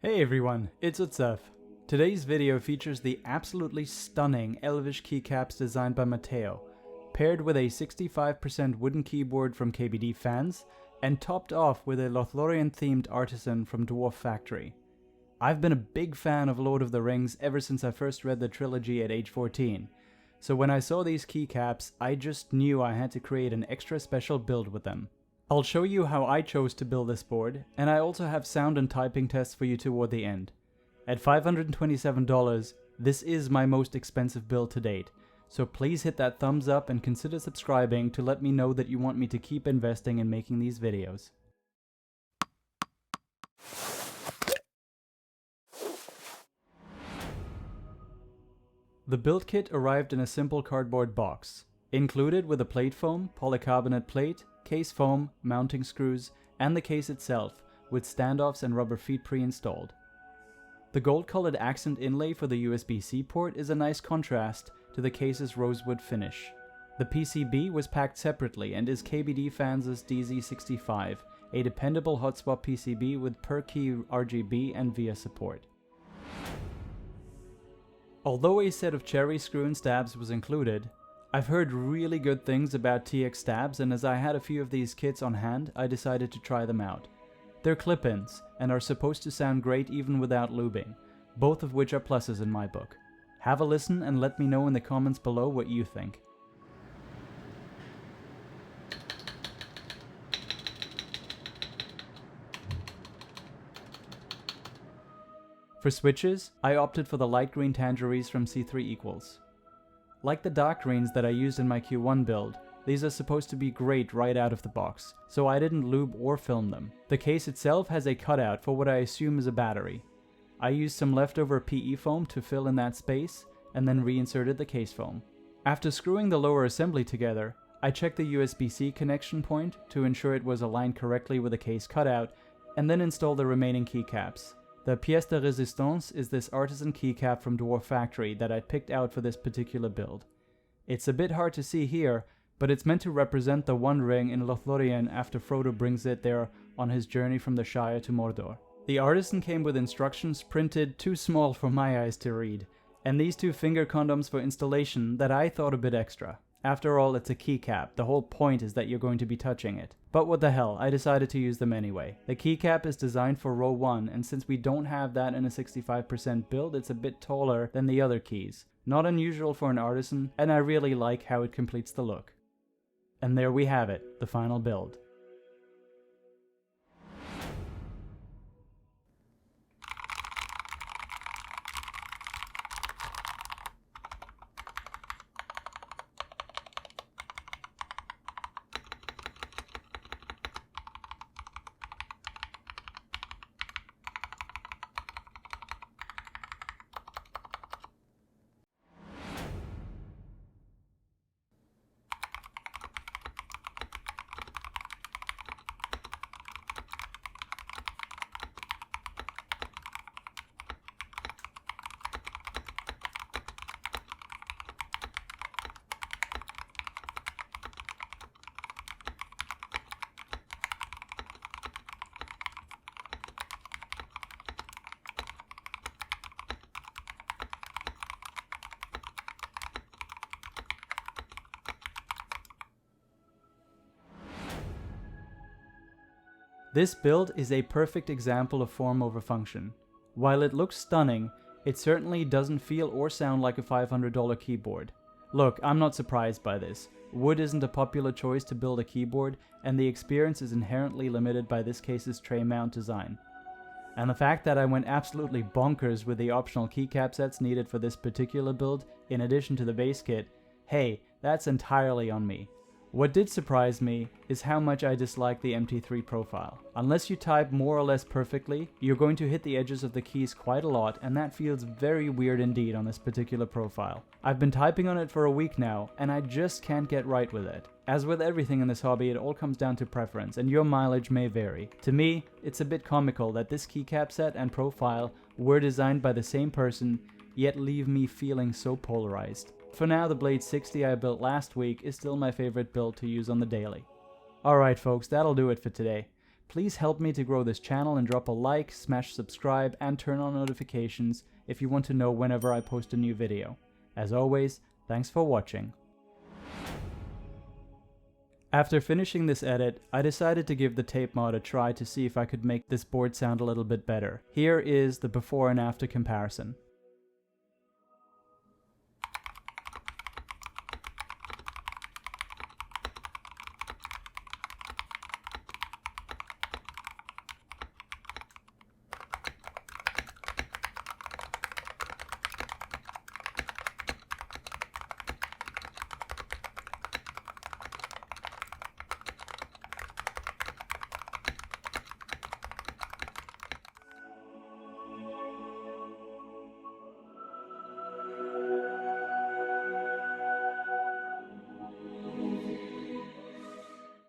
Hey everyone, it's Utsav. Today's video features the absolutely stunning Elvish keycaps designed by Matteo, paired with a 65% wooden keyboard from KBD Fans, and topped off with a Lothlorien themed artisan from Dwarf Factory. I've been a big fan of Lord of the Rings ever since I first read the trilogy at age 14, so when I saw these keycaps, I just knew I had to create an extra special build with them. I'll show you how I chose to build this board, and I also have sound and typing tests for you toward the end. At $527, this is my most expensive build to date, so please hit that thumbs up and consider subscribing to let me know that you want me to keep investing in making these videos. The build kit arrived in a simple cardboard box, included with a plate foam, polycarbonate plate, case foam, mounting screws, and the case itself, with standoffs and rubber feet pre-installed. The gold-colored accent inlay for the USB-C port is a nice contrast to the case's rosewood finish. The PCB was packed separately and is KBD Fans' DZ65, a dependable hot-swap PCB with per-key RGB and VIA support. Although a set of cherry screw and stabs was included, I've heard really good things about TX stabs, and as I had a few of these kits on hand, I decided to try them out. They're clip-ins, and are supposed to sound great even without lubing, both of which are pluses in my book. Have a listen and let me know in the comments below what you think. For switches, I opted for the light green Tangerines from C3 Equals. Like the dark greens that I used in my Q1 build, these are supposed to be great right out of the box, so I didn't lube or film them. The case itself has a cutout for what I assume is a battery. I used some leftover PE foam to fill in that space, and then reinserted the case foam. After screwing the lower assembly together, I checked the USB-C connection point to ensure it was aligned correctly with the case cutout, and then installed the remaining keycaps. The pièce de résistance is this artisan keycap from Dwarf Factory that I picked out for this particular build. It's a bit hard to see here, but it's meant to represent the One Ring in Lothlorien after Frodo brings it there on his journey from the Shire to Mordor. The artisan came with instructions printed too small for my eyes to read, and these two finger condoms for installation that I thought a bit extra. After all, it's a keycap, the whole point is that you're going to be touching it. But what the hell, I decided to use them anyway. The keycap is designed for row 1, and since we don't have that in a 65% build, it's a bit taller than the other keys. Not unusual for an artisan, and I really like how it completes the look. And there we have it, the final build. This build is a perfect example of form over function. While it looks stunning, it certainly doesn't feel or sound like a $500 keyboard. Look, I'm not surprised by this. Wood isn't a popular choice to build a keyboard, and the experience is inherently limited by this case's tray mount design. And the fact that I went absolutely bonkers with the optional keycap sets needed for this particular build, in addition to the base kit, hey, that's entirely on me. What did surprise me is how much I dislike the MT3 profile. Unless you type more or less perfectly, you're going to hit the edges of the keys quite a lot, and that feels very weird indeed on this particular profile. I've been typing on it for a week now, and I just can't get right with it. As with everything in this hobby, it all comes down to preference, and your mileage may vary. To me, it's a bit comical that this keycap set and profile were designed by the same person, yet leave me feeling so polarized. For now, the Blade 60 I built last week is still my favorite build to use on the daily. Alright folks, that'll do it for today. Please help me to grow this channel and drop a like, smash subscribe, and turn on notifications if you want to know whenever I post a new video. As always, thanks for watching. After finishing this edit, I decided to give the tape mod a try to see if I could make this board sound a little bit better. Here is the before and after comparison.